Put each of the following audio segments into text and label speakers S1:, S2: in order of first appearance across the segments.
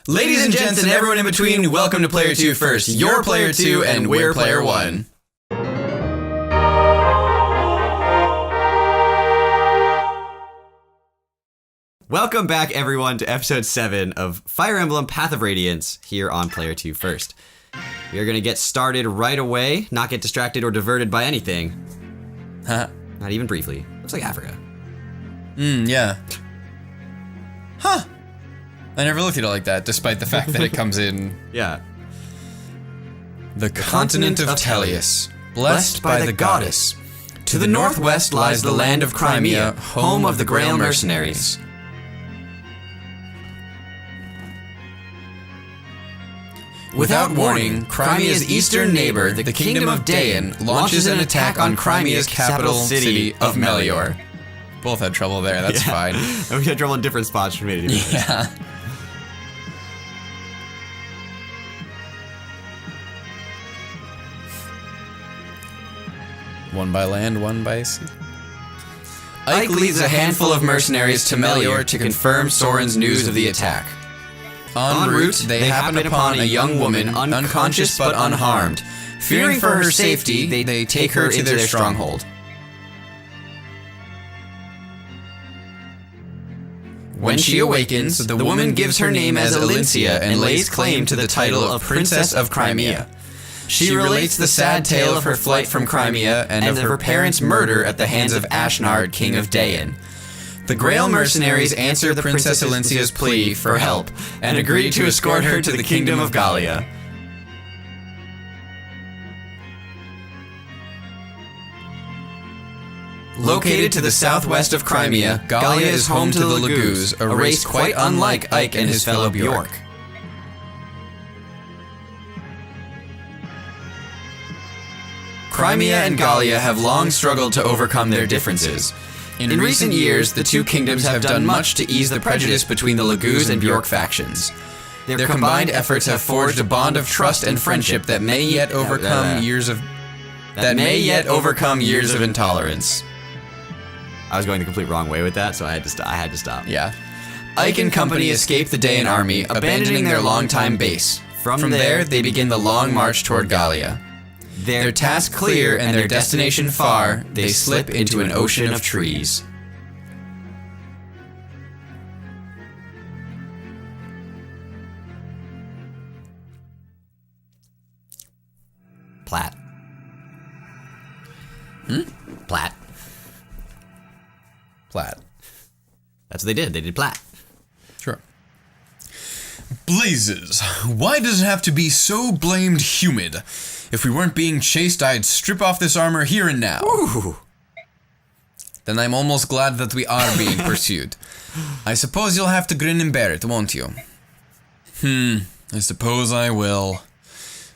S1: Ladies and gents and everyone in between, welcome to PlayerTwoFirst. You're Player 2 and we're Player 1.
S2: Welcome back, everyone, to episode 7 of Fire Emblem Path of Radiance here on PlayerTwoFirst. We are going to get started right away, not get distracted or diverted by anything. Not even briefly. Looks like Africa.
S1: Yeah. Huh. I never looked at it like that, despite the fact that it comes in...
S2: Yeah.
S1: The continent of Tellius, blessed by the goddess. To the northwest lies the land of Crimea, home of the Grail mercenaries. Without warning, Crimea's eastern neighbor, the Kingdom of Dayan, launches an attack on Crimea's capital city of Melior. Both had trouble there, that's fine.
S2: And we had trouble in different spots from me.
S1: Yeah. One by land, one by sea. Ike leads a handful of mercenaries to Melior to confirm Soren's news of the attack. En route, they happen upon a young woman, unconscious but unharmed. Fearing for her safety, they take her to their stronghold. When she awakens, the woman gives her name as Elincia and lays claim to the title of Princess of Crimea. She relates the sad tale of her flight from Crimea and of her parents' murder at the hands of Ashnard, King of Dayan. The Grail mercenaries answer the Princess Elincia's plea for help and agree to escort her to the Kingdom of Gallia. Located to the southwest of Crimea, Gallia is home to the Laguz, a race quite unlike Ike and his fellow Bjork. Crimea and Gallia have long struggled to overcome their differences. In recent years, the two kingdoms have done much to ease the prejudice between the Laguz and Bjork factions. Their combined efforts have forged a bond of trust and friendship that may yet overcome years of intolerance.
S2: I was going the complete wrong way with that, so I had to stop.
S1: Yeah. Ike and company escape the Dayan army, abandoning their longtime base. From there, they begin the long march toward Gallia. Their task clear and their destination far, they slip into an ocean of trees.
S2: Plat. Plat.
S1: Plat.
S2: That's what they did. They did plat.
S1: Sure. Blazes. Why does it have to be so blamed humid? If we weren't being chased, I'd strip off this armor here and now.
S2: Ooh.
S1: Then I'm almost glad that we are being pursued. I suppose you'll have to grin and bear it, won't you? I suppose I will.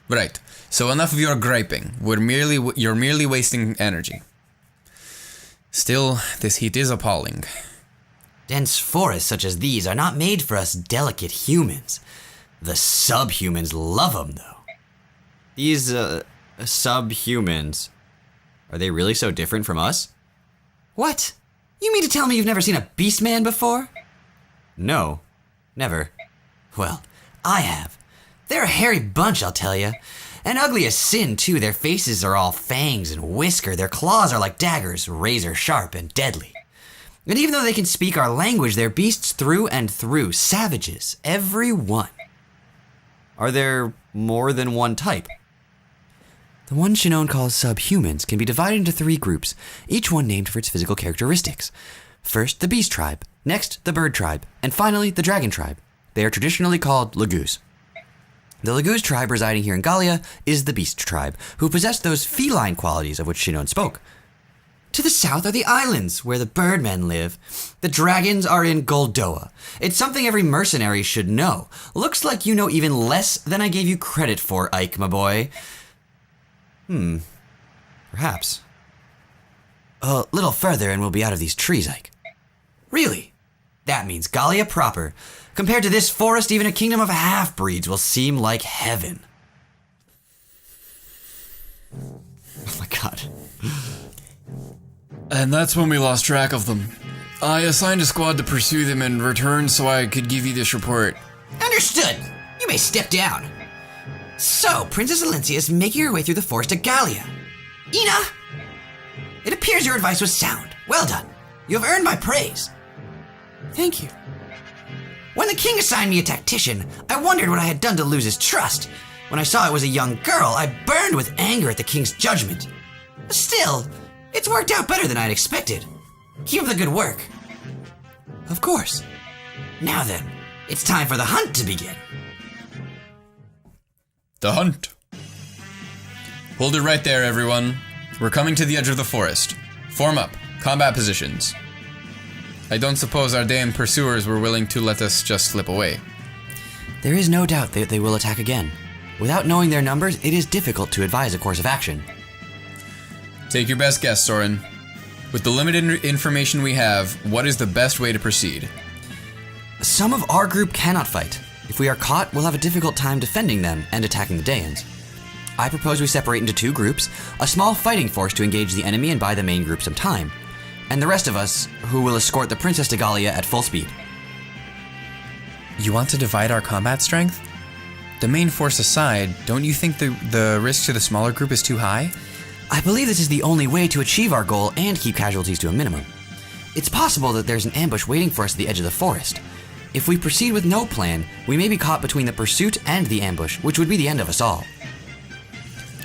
S1: Right, so enough of your griping. You're merely wasting energy. Still, this heat is appalling.
S3: Dense forests such as these are not made for us delicate humans. The subhumans love them, though.
S2: These, subhumans, are they really so different from us?
S3: What? You mean to tell me you've never seen a beast man before?
S2: No, never.
S3: Well, I have. They're a hairy bunch, I'll tell you. And ugly as sin, too. Their faces are all fangs and whisker. Their claws are like daggers, razor sharp and deadly. And even though they can speak our language, they're beasts through and through. Savages, every one.
S2: Are there more than one type?
S3: The one Shinon calls subhumans can be divided into 3 groups, each one named for its physical characteristics. First, the beast tribe, next, the bird tribe, and finally, the dragon tribe. They are traditionally called Laguz. The Laguz tribe residing here in Gallia is the beast tribe, who possess those feline qualities of which Shinon spoke. To the south are the islands, where the birdmen live. The dragons are in Goldoa. It's something every mercenary should know. Looks like you know even less than I gave you credit for, Ike, my boy.
S2: Perhaps.
S3: A little further and we'll be out of these trees, Ike. Really? That means Gallia proper. Compared to this forest, even a kingdom of half-breeds will seem like heaven.
S2: Oh my god.
S1: And that's when we lost track of them. I assigned a squad to pursue them and return so I could give you this report.
S3: Understood. You may step down. So, Princess Elincia is making her way through the forest to Gallia. Ina! It appears your advice was sound. Well done. You have earned my praise. Thank you. When the king assigned me a tactician, I wondered what I had done to lose his trust. When I saw it was a young girl, I burned with anger at the king's judgment. Still, it's worked out better than I'd expected. Keep up the good work. Of course. Now then, it's time for the hunt to begin.
S1: The hunt. Hold it right there, everyone. We're coming to the edge of the forest. Form up. Combat positions. I don't suppose our Daean pursuers were willing to let us just slip away.
S3: There is no doubt that they will attack again. Without knowing their numbers, it is difficult to advise a course of action.
S1: Take your best guess, Soren. With the limited information we have, what is the best way to proceed?
S3: Some of our group cannot fight. If we are caught, we'll have a difficult time defending them and attacking the Daeans. I propose we separate into two groups, a small fighting force to engage the enemy and buy the main group some time, and the rest of us, who will escort the princess to Gallia at full speed.
S1: You want to divide our combat strength? The main force aside, don't you think the risk to the smaller group is too high?
S3: I believe this is the only way to achieve our goal and keep casualties to a minimum. It's possible that there's an ambush waiting for us at the edge of the forest. If we proceed with no plan, we may be caught between the pursuit and the ambush, which would be the end of us all.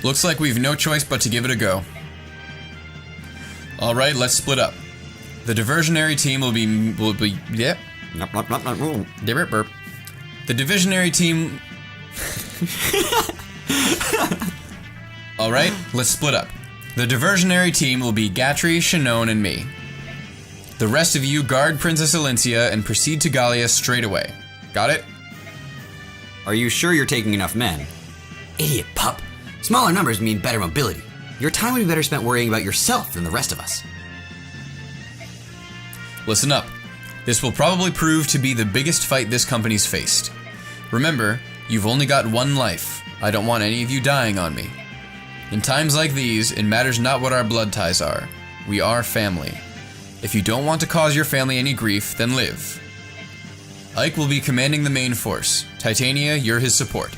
S1: Looks like we've no choice but to give it a go. All right, let's split up. The diversionary team will be yep. Burp. The divisionary team. All right, let's split up. The diversionary team will be Gatry, Shinon, and me. The rest of you guard Princess Elincia and proceed to Gallia straight away. Got it?
S2: Are you sure you're taking enough men?
S3: Idiot pup. Smaller numbers mean better mobility. Your time would be better spent worrying about yourself than the rest of us.
S1: Listen up. This will probably prove to be the biggest fight this company's faced. Remember, you've only got one life. I don't want any of you dying on me. In times like these, it matters not what our blood ties are. We are family. If you don't want to cause your family any grief, then live. Ike will be commanding the main force. Titania, you're his support.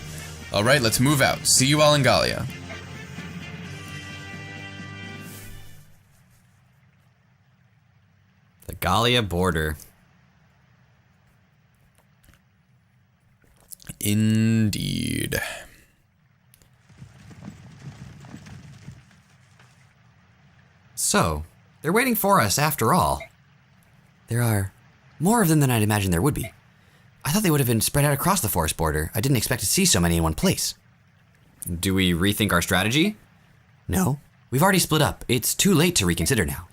S1: Alright, let's move out. See you all in Gallia.
S2: The Gallia border.
S1: Indeed.
S3: So, they're waiting for us after all. There are more of them than I'd imagined there would be. I thought they would have been spread out across the forest border. I didn't expect to see so many in one place.
S2: Do we rethink our strategy?
S3: No, we've already split up. It's too late to reconsider now.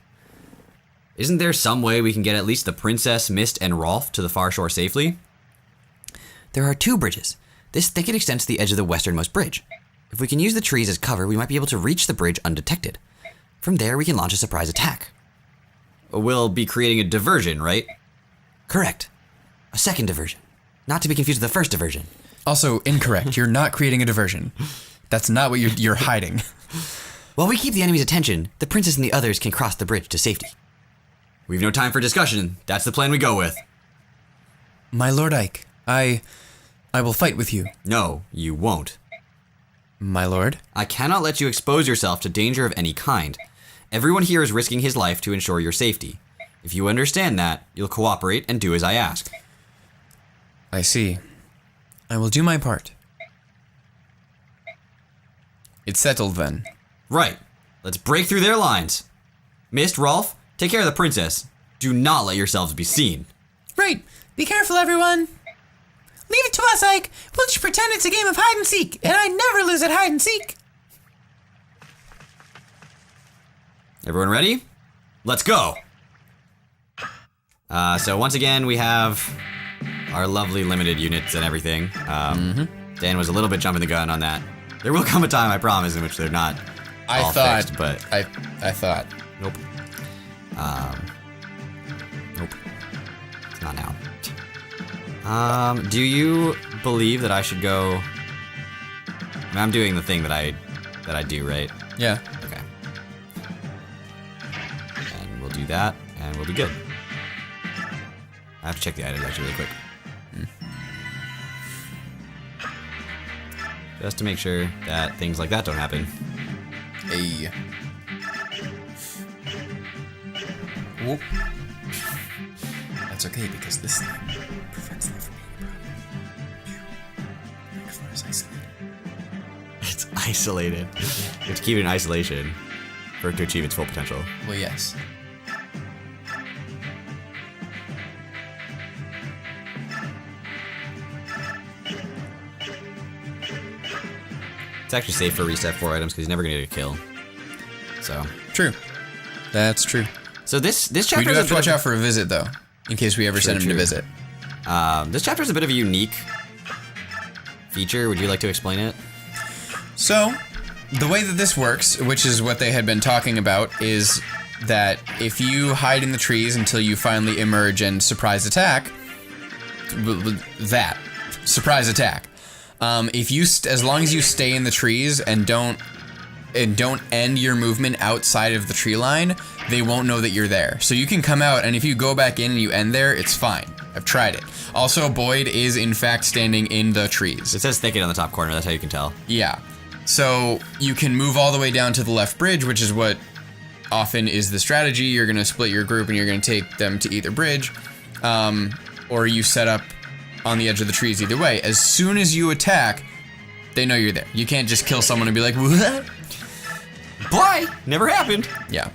S2: Isn't there some way we can get at least the Princess, Mist, and Rolf to the far shore safely?
S3: There are two bridges. This thicket extends to the edge of the westernmost bridge. If we can use the trees as cover, we might be able to reach the bridge undetected. From there, we can launch a surprise attack.
S2: We'll be creating a diversion, right?
S3: Correct. A second diversion. Not to be confused with the first diversion.
S1: Also, incorrect. You're not creating a diversion. That's not what you're hiding.
S3: While we keep the enemy's attention, the princess and the others can cross the bridge to safety.
S2: We've no time for discussion. That's the plan we go with.
S1: My lord Ike, I will fight with you.
S2: No, you won't.
S1: My lord?
S2: I cannot let you expose yourself to danger of any kind. Everyone here is risking his life to ensure your safety. If you understand that, you'll cooperate and do as I ask.
S1: I see. I will do my part. It's settled then.
S2: Right. Let's break through their lines. Mist, Rolf, take care of the princess. Do not let yourselves be seen.
S4: Right. Be careful, everyone. Leave it to us, Ike. We'll just pretend it's a game of hide and seek, and I never lose at hide and seek.
S2: Everyone ready? Let's go! So once again, we have our lovely limited units and everything. Dan was a little bit jumping the gun on that. There will come a time, I promise, in which they're not all fixed, but...
S1: I thought.
S2: Nope. Nope. It's not now. Do you believe that I should go... I mean, I'm doing the thing that I do, right?
S1: Yeah.
S2: Okay. And we'll do that, and we'll be good. I have to check the items actually really quick. just to make sure that things like that don't happen.
S1: Hey. Whoop. That's okay because this thing prevents that from being a problem. Microphone is isolated.
S2: It's isolated. You have to keep it in isolation for it to achieve its full potential.
S1: Well, yes.
S2: It's actually safe for reset 4 items because he's never gonna get a kill. So
S1: True. That's true.
S2: So this chapter
S1: We do have to watch out for a visit, though, in case we ever send him to visit.
S2: This chapter is a bit of a unique feature. Would you like to explain it?
S1: So, the way that this works, which is what they had been talking about, is that if you hide in the trees until you finally emerge and surprise attack, surprise attack. If you, as long as you stay in the trees and don't end your movement outside of the tree line, they won't know that you're there. So you can come out, and if you go back in and you end there, it's fine. I've tried it. Also, Boyd is in fact standing in the trees.
S2: It says thicket on the top corner. That's how you can tell.
S1: Yeah. So you can move all the way down to the left bridge, which is what often is the strategy. You're going to split your group and you're going to take them to either bridge, or you set up on the edge of the trees either way. As soon as you attack, they know you're there. You can't just kill someone and be like, what?
S2: Boy, never happened.
S1: Yeah.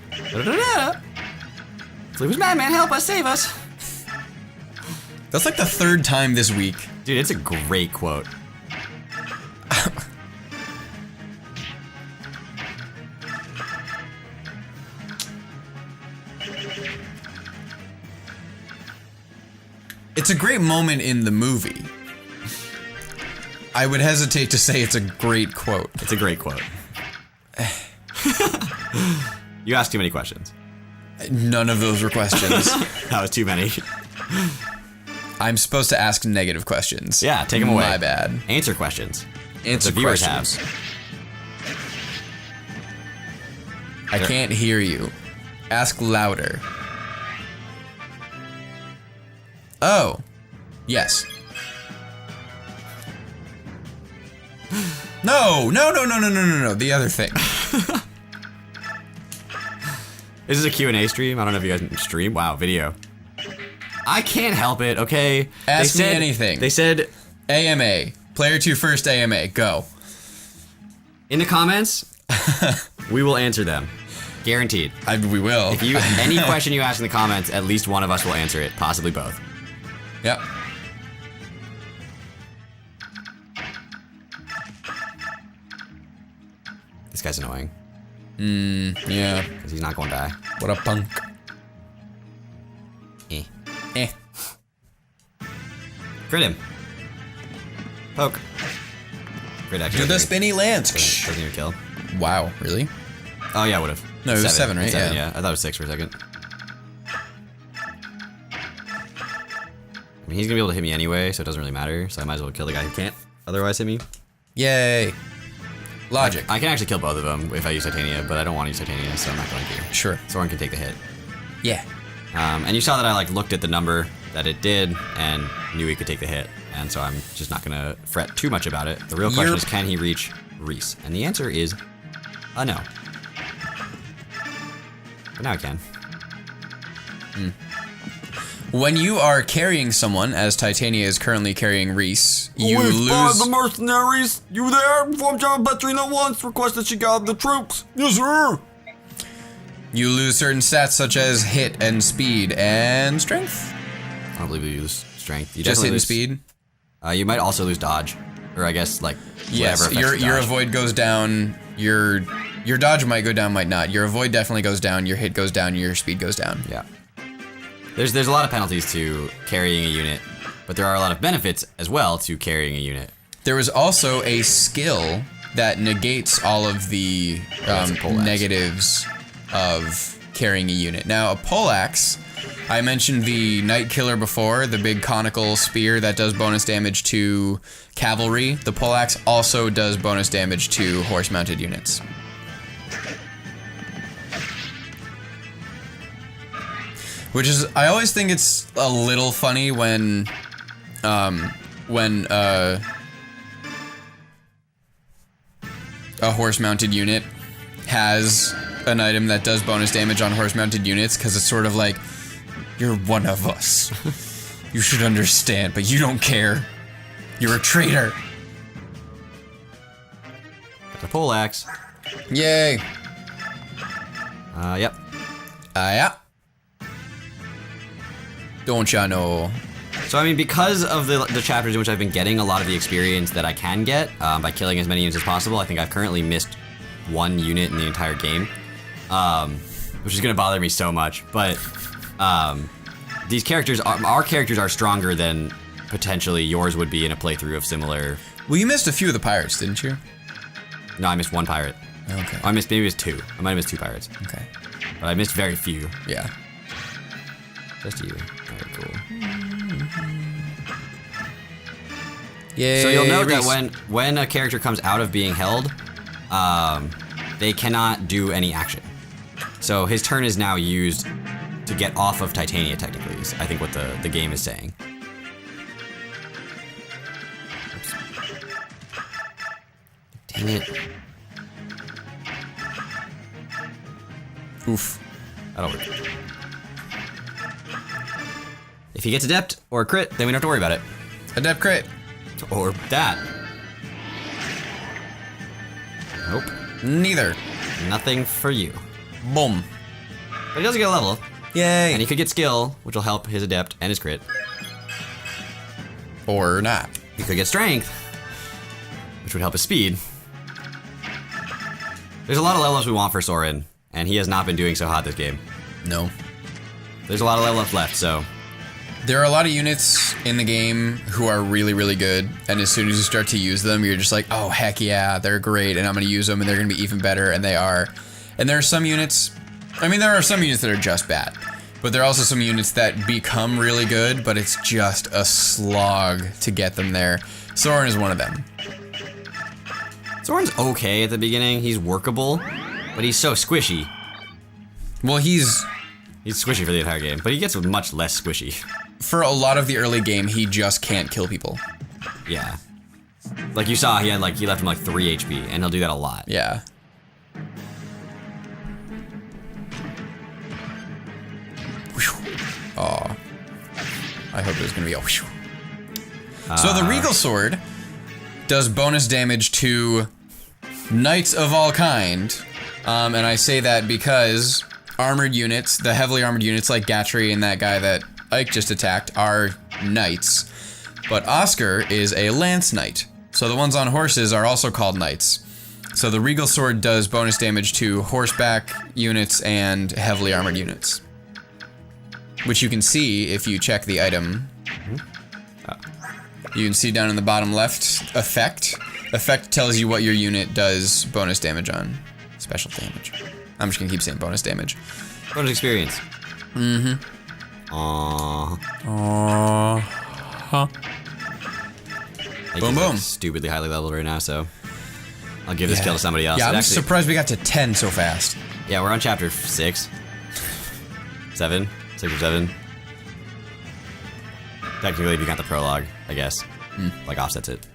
S2: Fleet was madman, help us, save us.
S1: That's like the third time this week.
S2: Dude, it's a great quote.
S1: It's a great moment in the movie. I would hesitate to say it's a great quote.
S2: It's a great quote. You asked too many questions.
S1: None of those were questions.
S2: That was too many.
S1: I'm supposed to ask negative questions.
S2: Yeah, take them away.
S1: My bad.
S2: Answer questions.
S1: Answer
S2: The viewers
S1: questions.
S2: have.
S1: I can't hear you. Ask louder. Oh. Yes. No. The other thing.
S2: This is a Q&A stream. I don't know if you guys can stream. Wow, video. I can't help it, okay?
S1: Ask me anything.
S2: They said...
S1: AMA. PlayerTwoFirst AMA. Go.
S2: In the comments, we will answer them. Guaranteed.
S1: We will.
S2: If you any question you ask in the comments, at least one of us will answer it. Possibly both.
S1: Yep.
S2: This guy's annoying.
S1: Yeah.
S2: Because he's not going to die.
S1: What a punk. Eh.
S2: Crit him. Poke. Crit actually.
S1: Do the
S2: doesn't
S1: spinny lance.
S2: doesn't even kill.
S1: Wow, really?
S2: Oh yeah, would have.
S1: No, it was 7, right?
S2: Seven,
S1: Yeah.
S2: yeah. I thought it was 6 for a second. I mean, he's gonna be able to hit me anyway, so it doesn't really matter. So I might as well kill the guy who can't otherwise hit me.
S1: Yay. Logic.
S2: I can actually kill both of them if I use Titania, but I don't want to use Titania, so I'm not going to.
S1: Sure.
S2: Soren can take the hit.
S1: Yeah.
S2: And you saw that I like looked at the number that it did and knew he could take the hit, and so I'm just not gonna fret too much about it. The real question is, can he reach Reese? And the answer is, no. But now I can.
S1: When you are carrying someone, as Titania is currently carrying Reese, you lose.
S2: the mercenaries. You there? Informed General Petrina once. Requested she gather the troops. Yes, sir.
S1: You lose certain stats such as hit and speed and strength.
S2: I don't believe you lose strength. You
S1: Just hit
S2: definitely
S1: and
S2: lose
S1: speed.
S2: You might also lose dodge, or I guess like
S1: Yes,
S2: whatever.
S1: your avoid goes down. Your dodge might go down, might not. Your avoid definitely goes down. Your hit goes down. Your speed goes down.
S2: Yeah. There's a lot of penalties to carrying a unit, but there are a lot of benefits as well to carrying a unit.
S1: There is also a skill that negates all of the
S2: that's a poleaxe.
S1: negatives of carrying a unit. Now, a poleaxe, I mentioned the Night Killer before, the big conical spear that does bonus damage to cavalry. The poleaxe also does bonus damage to horse-mounted units. Which is, I always think it's a little funny when a horse-mounted unit has an item that does bonus damage on horse-mounted units, because it's sort of like, you're one of us. You should understand, but you don't care. You're a traitor.
S2: It's a poleaxe.
S1: Yay.
S2: Yep.
S1: Yeah. Don't ya know?
S2: So I mean, because of the chapters in which I've been getting a lot of the experience that I can get by killing as many units as possible, I think I've currently missed one unit in the entire game, which is going to bother me so much. But these characters, our characters are stronger than potentially yours would be in a playthrough of similar.
S1: Well, you missed a few of the pirates, didn't you?
S2: No, I missed one pirate.
S1: Okay.
S2: I missed, maybe it was two. I might have missed two pirates.
S1: Okay.
S2: But I missed very few.
S1: Yeah.
S2: Just you. Very cool.
S1: Yay.
S2: So you'll note
S1: Reese.
S2: that when a character comes out of being held, they cannot do any action. So his turn is now used to get off of Titania, technically, is I think what the game is saying. Oops. Dang it.
S1: Oof.
S2: That'll work. If he gets adept or a crit, then we don't have to worry about it.
S1: Adept crit.
S2: Or that. Nope.
S1: Neither.
S2: Nothing for you.
S1: Boom.
S2: But he doesn't get a level.
S1: Yay.
S2: And he could get skill, which will help his adept and his crit.
S1: Or not.
S2: He could get strength, which would help his speed. There's a lot of level ups we want for Soren, and he has not been doing so hot this game.
S1: No.
S2: There's a lot of level ups left, so.
S1: There are a lot of units in the game who are really, really good, and as soon as you start to use them, you're just like, oh, heck yeah, they're great, and I'm going to use them, and they're going to be even better, and they are. And there are some units, I mean, there are some units that are just bad, but there are also some units that become really good, but it's just a slog to get them there. Soren is one of them.
S2: Soren's okay at the beginning. He's workable, but he's so squishy.
S1: Well, he's
S2: squishy for the entire game, but he gets much less squishy.
S1: For a lot of the early game, he just can't kill people.
S2: Yeah. Like you saw, he left him like 3 HP, and he'll do that a lot.
S1: Yeah. Oh. I hope there's gonna be a whew. So the Regal Sword does bonus damage to knights of all kind. And I say that because armored units, the heavily armored units like Gatry and that guy that Ike just attacked are knights. But Oscar is a lance knight. So the ones on horses are also called knights. So the Regal Sword does bonus damage to horseback units and heavily armored units. Which you can see if you check the item. You can see down in the bottom left, effect. Effect tells you what your unit does bonus damage on. Special damage. I'm just gonna keep saying bonus damage.
S2: Bonus experience.
S1: Mm-hmm. Boom, boom.
S2: Stupidly highly leveled right now, so I'll give this kill to somebody else.
S1: Yeah, I'm surprised we got to 10 so fast.
S2: Yeah, we're on chapter 6. 7? 6 or 7. Technically, if you got the prologue, I guess. Like, offsets it.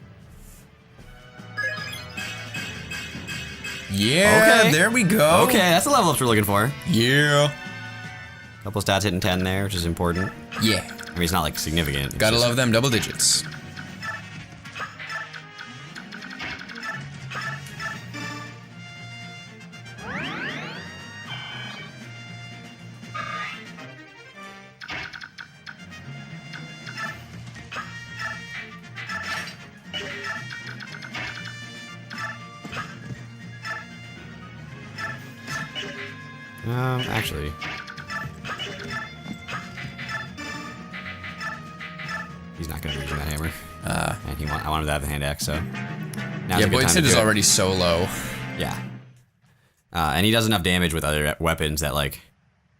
S1: Yeah,
S2: okay.
S1: There we go.
S2: Okay, that's the level ups we're looking for.
S1: Yeah.
S2: Couple stats hitting 10 there, which is important.
S1: Yeah.
S2: I mean, it's not, like, significant.
S1: Gotta love them double digits.
S2: Actually. He's not going to be using that hammer. And I wanted to have the hand axe, so.
S1: Yeah, Boyd's hit is already so low.
S2: Yeah. And he does enough damage with other weapons that, like,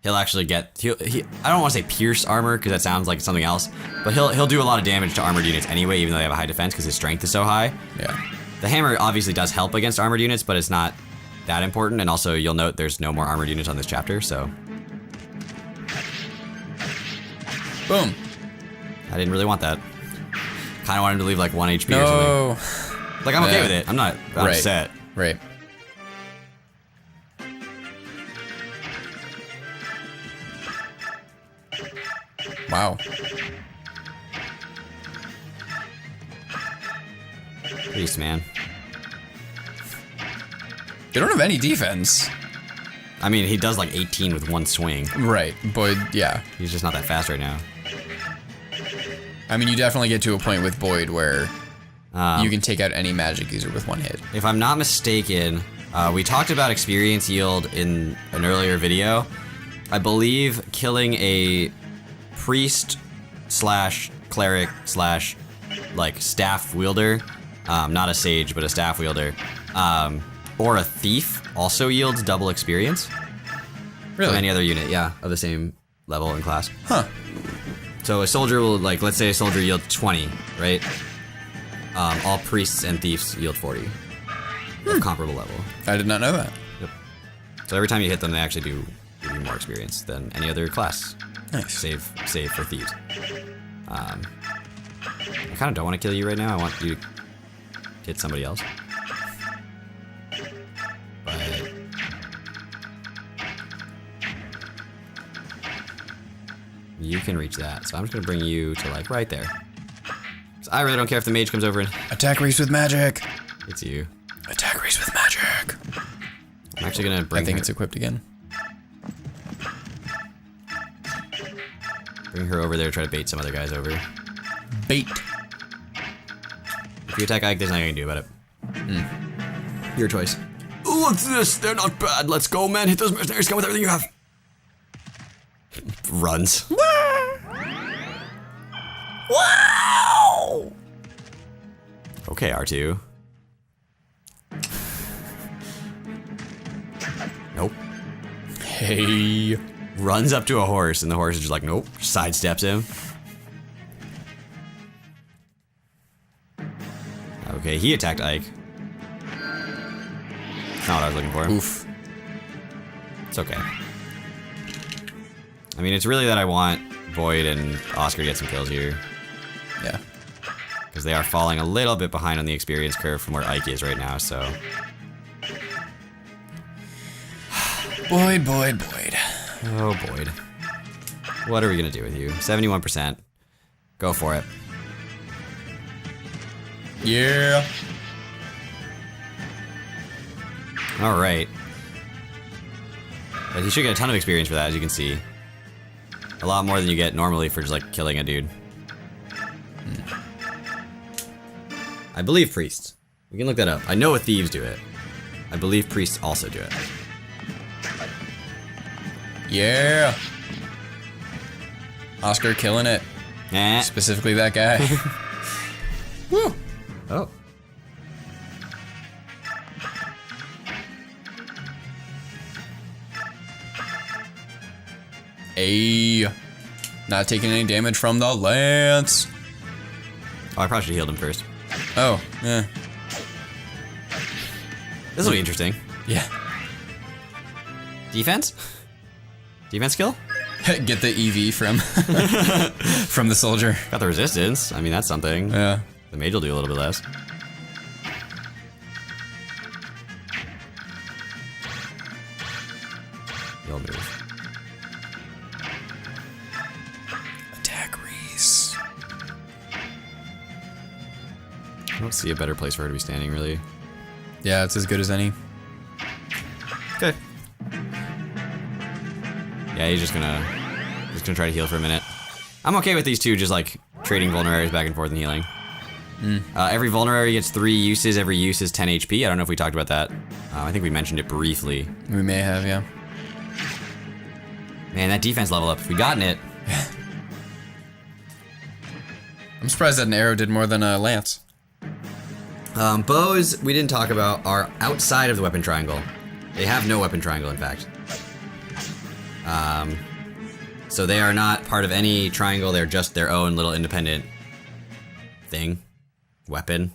S2: he'll actually get. I don't want to say pierce armor, because that sounds like something else. But he'll do a lot of damage to armored units anyway, even though they have a high defense, because his strength is so high.
S1: Yeah.
S2: The hammer obviously does help against armored units, but it's not that important, and also you'll note there's no more armored units on this chapter, so.
S1: Boom.
S2: I didn't really want that. Kind of wanted him to leave like 1 HP or something. Like, I'm okay with it. I'm not upset.
S1: Right. Wow.
S2: Priest, man.
S1: They don't have any defense.
S2: I mean, he does like 18 with one swing.
S1: Right, Boyd, yeah.
S2: He's just not that fast right now.
S1: I mean, you definitely get to a point with Boyd where you can take out any magic user with one hit.
S2: If I'm not mistaken, we talked about experience yield in an earlier video. I believe killing a priest slash cleric slash like staff wielder, not a sage, but a staff wielder, or a thief also yields double experience.
S1: Really?
S2: From any other unit, yeah, of the same level and class.
S1: Huh.
S2: So a soldier will, like, let's say a soldier yields 20, right? All priests and thieves yield 40 of comparable level.
S1: I did not know that.
S2: Yep. So every time you hit them, they actually do give you more experience than any other class.
S1: Nice.
S2: Save for thieves. I kind of don't want to kill you right now. I want you to hit somebody else. But you can reach that, so I'm just gonna bring you to like right there. So I really don't care if the mage comes over and
S1: Attack race with magic.
S2: hits you.
S1: Attack race with magic.
S2: I'm actually gonna bring
S1: I think
S2: her,
S1: it's equipped again.
S2: bring her over there to try to bait some other guys over.
S1: Bait.
S2: If you attack Ike, there's nothing I can do about it. Your choice. Ooh, what's this? They're not bad. Let's go, man. Hit those mercenaries. Come with everything you have. Runs.
S1: Wow!
S2: Okay, R2. Nope.
S1: Hey.
S2: Runs up to a horse, and the horse is just like, nope. Sidesteps him. Okay, he attacked Ike. Not what I was looking for.
S1: Oof.
S2: It's okay. I mean, it's really that I want Void and Oscar to get some kills here.
S1: Yeah.
S2: Because they are falling a little bit behind on the experience curve from where Ike is right now, so...
S1: Boyd, Boyd, Boyd.
S2: Oh, Boyd. What are we gonna do with you? 71%. Go for it.
S1: Yeah.
S2: Alright. But he should get a ton of experience for that, as you can see. A lot more than you get normally for just, like, killing a dude. I believe priests. We can look that up. I know thieves do it. I believe priests also do it.
S1: Yeah. Oscar killing it.
S2: Eh.
S1: Specifically that guy. Woo.
S2: Oh.
S1: Ayy. Not taking any damage from the lance.
S2: Oh, I probably should have healed him first.
S1: Oh, yeah.
S2: This will be interesting.
S1: Yeah.
S2: Defense? Defense skill?
S1: Get the EV from from the soldier.
S2: Got the resistance. I mean, that's something.
S1: Yeah.
S2: The mage will do a little bit less. You'll move.
S1: Attack race.
S2: I don't see a better place for her to be standing, really.
S1: Yeah, it's as good as any.
S2: Okay. Yeah, he's just gonna try to heal for a minute. I'm okay with these two just like trading vulneraries back and forth and healing. Every vulnerary gets 3 uses. Every use is 10 HP. I don't know if we talked about that. I think we mentioned it briefly.
S1: We may have, yeah.
S2: Man, that defense level up. If we gotten it.
S1: I'm surprised that an arrow did more than a lance.
S2: Bows, we didn't talk about, are outside of the weapon triangle. They have no weapon triangle, in fact. So they are not part of any triangle. They're just their own little independent thing. Weapon.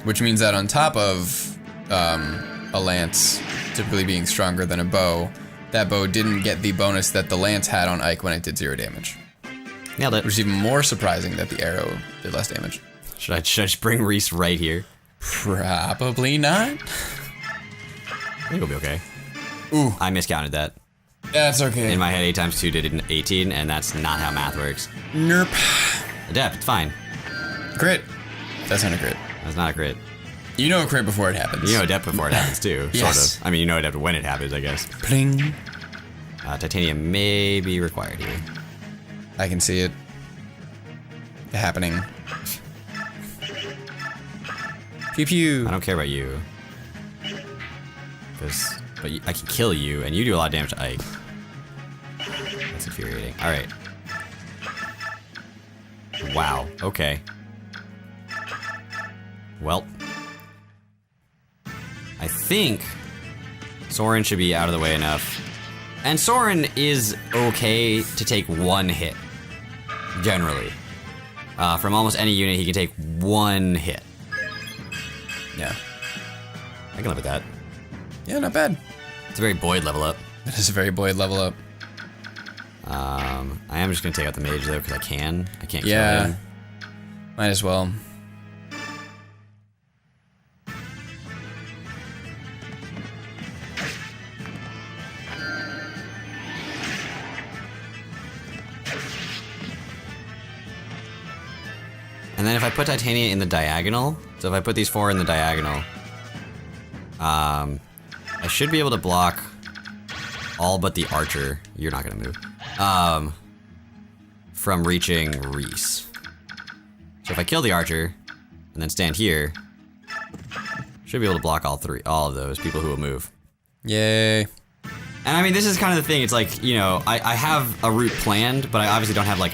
S1: Which means that on top of a lance typically being stronger than a bow, that bow didn't get the bonus that the lance had on Ike when it did 0 damage.
S2: Nailed it.
S1: Which is even more surprising that the arrow did less damage.
S2: Should I just bring Reese right here?
S1: Probably not.
S2: I think we'll be okay.
S1: Ooh.
S2: I miscounted that.
S1: That's okay.
S2: In my head, 8 times 2 did 18, and that's not how math works.
S1: Nerp.
S2: Adept, it's fine.
S1: Crit. That's not a crit.
S2: That's not a crit.
S1: You know a crit before it happens.
S2: You know adept before it happens too,
S1: Yes.
S2: sort of. I mean, you know adept when it happens, I guess.
S1: Pling.
S2: Titanium may be required here.
S1: I can see it happening. Pew pew.
S2: I don't care about you. But I can kill you, and you do a lot of damage to Ike. That's infuriating. Alright. Wow, okay. Well. I think Soren should be out of the way enough. And Soren is okay to take 1 hit. Generally. From almost any unit, he can take 1 hit.
S1: Yeah.
S2: I can live with that.
S1: Yeah, not bad.
S2: It's a very Boyd level up.
S1: That is a very Boyd level up.
S2: I am just gonna take out the mage though, because I can. I can't kill
S1: Yeah.
S2: him.
S1: Might as well.
S2: And then if I put Titania in the diagonal, so if I put these 4 in the diagonal, I should be able to block all but the archer. You're not gonna move. From reaching Reese. So if I kill the archer and then stand here, should be able to block all of those people who will move.
S1: Yay.
S2: And I mean, this is kind of the thing. It's like, you know, I have a route planned, but I obviously don't have like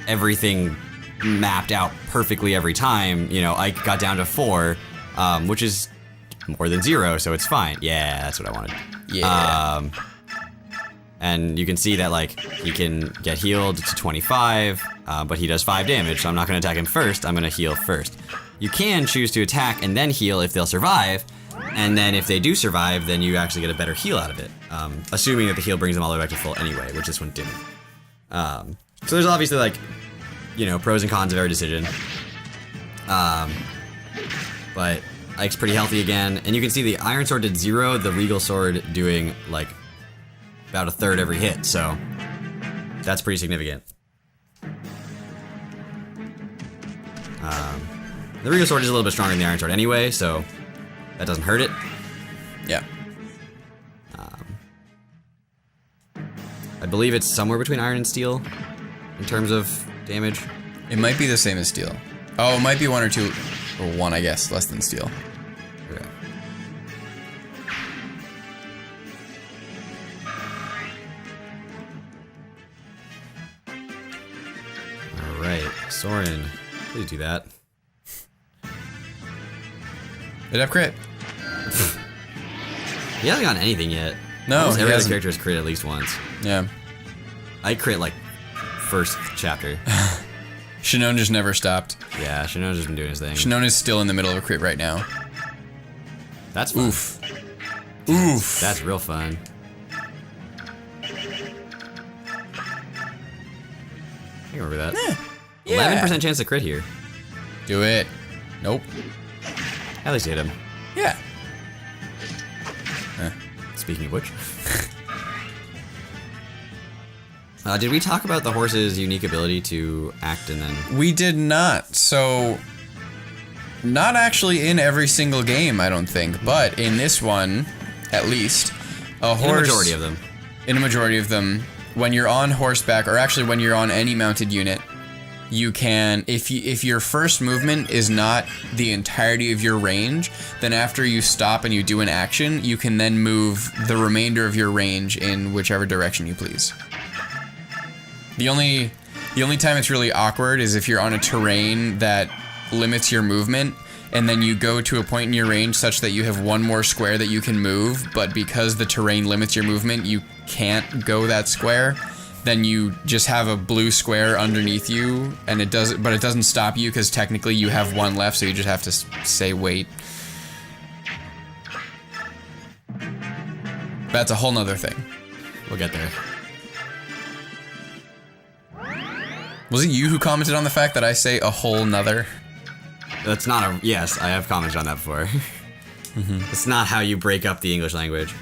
S2: everything mapped out perfectly every time. You know, I got down to 4, which is more than 0, so it's fine. Yeah, that's what I wanted.
S1: Yeah.
S2: And you can see that like he can get healed to 25, but he does 5 damage, so I'm not going to attack him first. I'm going to heal first. You can choose to attack and then heal if they'll survive, and then if they do survive, then you actually get a better heal out of it. Assuming that the heal brings them all the way back to full anyway, which this one didn't. So there's obviously like, you know, pros and cons of every decision. But Ike's pretty healthy again, and you can see the Iron Sword did 0, the Regal Sword doing like about a third every hit, so that's pretty significant. The Regal Sword is a little bit stronger than the Iron Sword anyway, so that doesn't hurt it.
S1: Yeah.
S2: I believe it's somewhere between Iron and Steel in terms of damage.
S1: It might be the same as steel. Oh, it might be 1 or 2, or 1, I guess, less than steel.
S2: Okay. Alright, Soren, please do that.
S1: Did have crit?
S2: He hasn't gotten anything yet.
S1: No,
S2: Almost
S1: he
S2: every other
S1: hasn't.
S2: character has crit at least once.
S1: Yeah.
S2: I crit like first chapter.
S1: Shinon just never stopped.
S2: Yeah, Shino's just been doing his thing.
S1: Shinon is still in the middle of a crit right now.
S2: That's fun.
S1: Oof. Oof.
S2: That's real fun. I can remember that.
S1: Yeah.
S2: 11% chance to crit here.
S1: Do it. Nope.
S2: At least hit him.
S1: Yeah.
S2: Speaking of which. Did we talk about the horse's unique ability to act and then...
S1: We did not. So, not actually in every single game, I don't think, but in this one, at least, a horse...
S2: In a majority of them.
S1: In a majority of them, when you're on horseback, or actually when you're on any mounted unit, you can, if your first movement is not the entirety of your range, then after you stop and you do an action, you can then move the remainder of your range in whichever direction you please. The only time it's really awkward is if you're on a terrain that limits your movement, and then you go to a point in your range such that you have 1 more square that you can move, but because the terrain limits your movement, you can't go that square. Then you just have a blue square underneath you, and it doesn't stop you because technically you have 1 left, so you just have to say wait. That's a whole nother thing.
S2: We'll get there.
S1: Was it you who commented on the fact that I say a whole nother?
S2: That's not a... Yes, I have commented on that before. It's not how you break up the English language.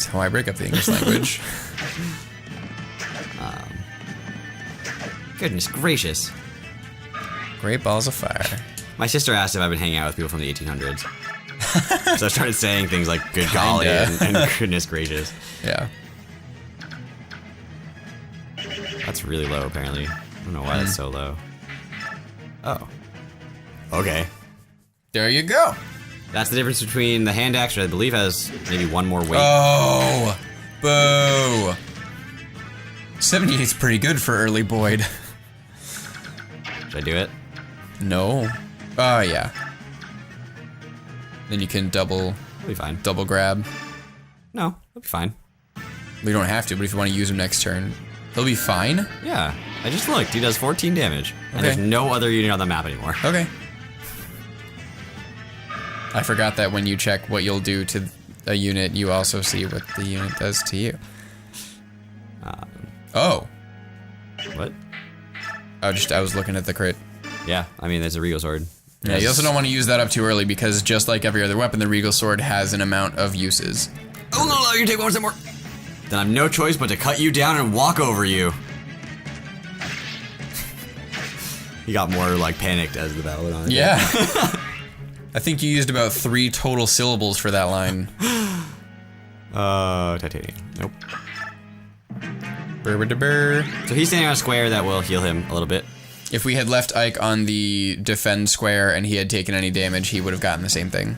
S1: That's how I break up the English language.
S2: Goodness gracious.
S1: Great balls of fire.
S2: My sister asked if I've been hanging out with people from the 1800s. So I started saying things like good golly and goodness gracious.
S1: Yeah.
S2: That's really low, apparently. I don't know why that's so low. Oh. Okay.
S1: There you go.
S2: That's the difference between the hand axe, which I believe has maybe one more weight.
S1: Oh, boo. 78 is pretty good for early Boyd.
S2: Should I do it?
S1: No. Oh, yeah. Then you can double
S2: It'll be fine.
S1: grab.
S2: No, it'll be fine.
S1: We don't have to, but if you want to use him next turn, he'll be fine.
S2: Yeah, I just looked. He does 14 damage. And
S1: Okay.
S2: there's no other unit on the map anymore.
S1: Okay. I forgot that when you check what you'll do to a unit, you also see what the unit does to you. Oh.
S2: What?
S1: I was looking at the crit.
S2: Yeah, I mean, there's a Regal Sword.
S1: Yeah, you also don't want to use that up too early because just like every other weapon, the Regal Sword has an amount of uses.
S2: I will not allow you to take 1 step more. Then I have no choice but to cut you down and walk over you. He got more like panicked as the battle went on.
S1: Yeah. I think you used about 3 total syllables for that line.
S2: Titanium. Nope.
S1: Burr.
S2: So he's standing on a square that will heal him a little bit.
S1: If we had left Ike on the defend square and he had taken any damage, he would have gotten the same thing.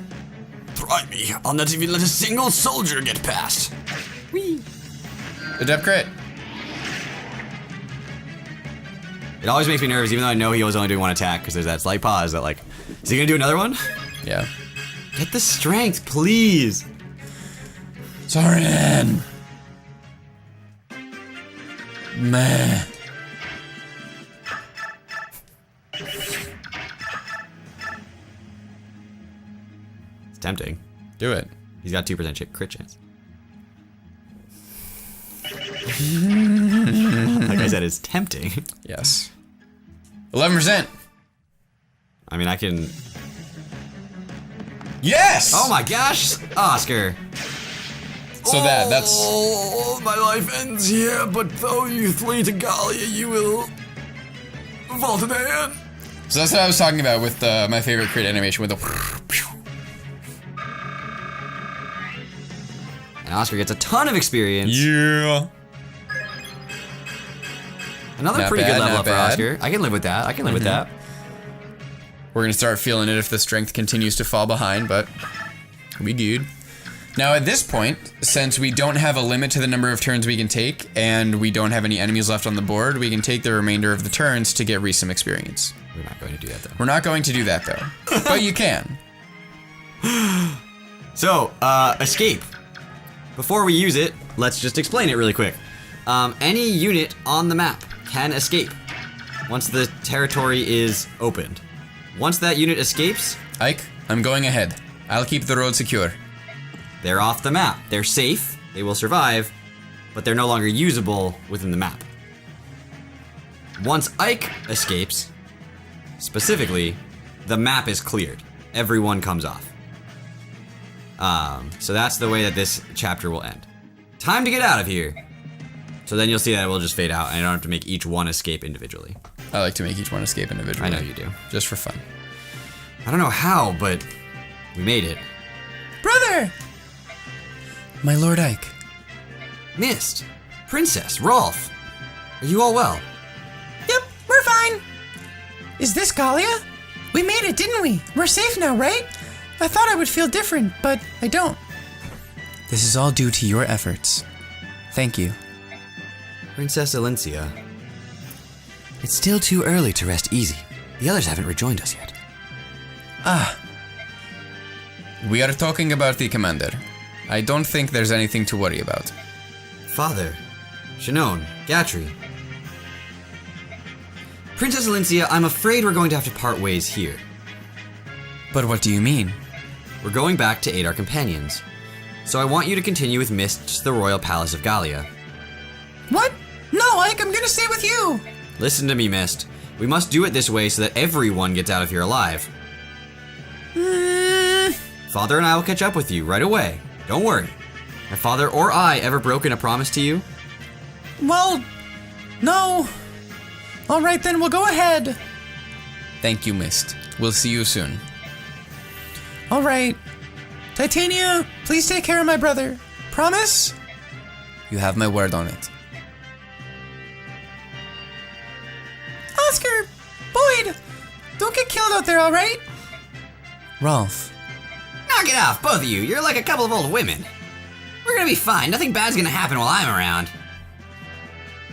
S2: Try me. I'll not even let a single soldier get past. Whee.
S1: Adept crit.
S2: It always makes me nervous, even though I know he was only doing 1 attack, because there's that slight pause that like, is he gonna do another one?
S1: Yeah.
S2: Get the strength, please.
S1: Sorry, man. Meh.
S2: It's tempting.
S1: Do it.
S2: He's got 2% crit chance. Like I said, it's tempting.
S1: Yes. 11%.
S2: I mean, I can...
S1: Yes!
S2: Oh my gosh! Oscar.
S1: So that's...
S2: Oh, my life ends here, but though you flee to Gallia, you will fall to the hand.
S1: So that's what I was talking about with my favorite crit animation with the...
S2: And Oscar gets a ton of experience.
S1: Yeah.
S2: Another
S1: Not
S2: pretty
S1: bad,
S2: good level
S1: not
S2: up for
S1: bad.
S2: Oscar. I can live with that. I can live with that.
S1: We're gonna start feeling it if the strength continues to fall behind, but we good. Now at this point, since we don't have a limit to the number of turns we can take, and we don't have any enemies left on the board, we can take the remainder of the turns to get some experience.
S2: We're not going to do that, though.
S1: We're not going to do that though, but you can.
S2: So, escape. Before we use it, let's just explain it really quick. Any unit on the map can escape once the territory is opened. Once that unit escapes,
S1: Ike, I'm going ahead. I'll keep the road secure.
S2: they're off the map. They're safe, they will survive, but they're no longer usable within the map. Once Ike escapes, specifically, the map is cleared. Everyone comes off. So that's the way that this chapter will end. Time to get out of here. So then you'll see that it will just fade out and I don't have to make each one escape individually.
S1: I like to make each one escape individually.
S2: I know you do.
S1: Just for fun.
S2: I don't know how, but we made it.
S4: Brother!
S1: My Lord Ike.
S2: Mist, Princess, Rolf, are you all well?
S4: Yep, we're fine. Is this Gallia? We made it, didn't we? We're safe now, right? I thought I would feel different, but I don't.
S1: This is all due to your efforts. Thank you.
S2: Princess Elincia.
S3: It's still too early to rest easy. The others haven't rejoined us yet.
S1: We are talking about the commander. I don't think there's anything to worry about.
S2: Father, Shinon, Gatry. Princess Elincia, I'm afraid we're going to have to part ways here.
S1: But what do you mean?
S2: We're going back to aid our companions. So I want you to continue with Mist to the royal palace of Gallia.
S4: What? No, Ike, I'm gonna stay with you.
S2: Listen to me, Mist. We must do it this way so that everyone gets out of here alive. Father and I will catch up with you right away. Don't worry. My father or I ever broken a promise to you?
S4: Well, no. All right, then we'll go ahead.
S1: Thank you, Mist. We'll see you soon.
S4: All right. Titania, please take care of my brother. Promise?
S1: You have my word on it.
S4: Oscar, Boyd, don't get killed out there, all right?
S1: Rolf,
S2: Knock it off, both of you. You're like a couple of old women. We're gonna be fine. Nothing bad's gonna happen while I'm around.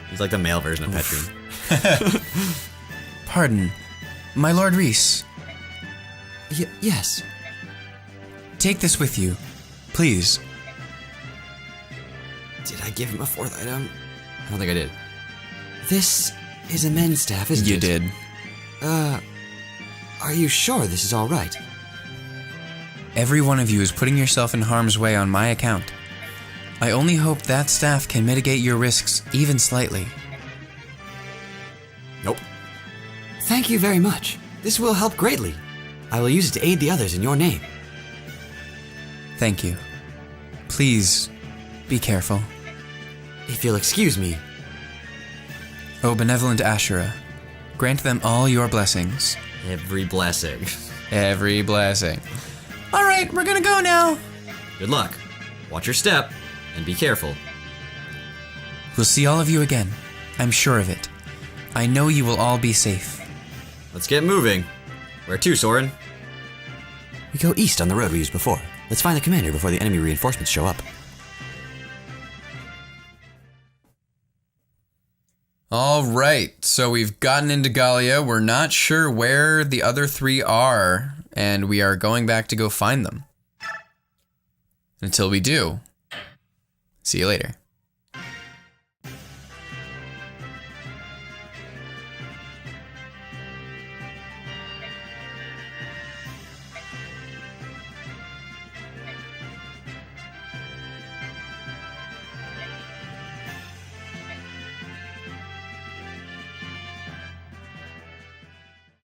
S2: He's like the male version of Petri.
S1: pardon. My Lord Reese,
S3: Yes.
S1: take this with you. Please.
S2: Did I give him a fourth item? I don't think I did.
S3: This is a men's staff, isn't it?
S1: You did.
S3: Are you sure this is all right?
S1: Every one of you is putting yourself in harm's way on my account. I only hope that staff can mitigate your risks even slightly.
S2: Nope.
S3: Thank you very much. This will help greatly. I will use it to aid the others in your name.
S1: Thank you. Please, be careful.
S3: If you'll excuse me.
S1: O benevolent Ashura, grant them all your blessings.
S2: Every blessing.
S1: Every blessing.
S4: All right, we're gonna go now.
S2: Good luck. Watch your step, and be careful.
S1: We'll see all of you again. I'm sure of it. I know you will all be safe.
S2: Let's get moving. Where to, Soren?
S3: We go east on the road we used before. Let's find the commander before the enemy reinforcements show up.
S1: All right, so we've gotten into Gallia. We're not sure where the other three are, and we are going back to go find them. Until we do, see you later.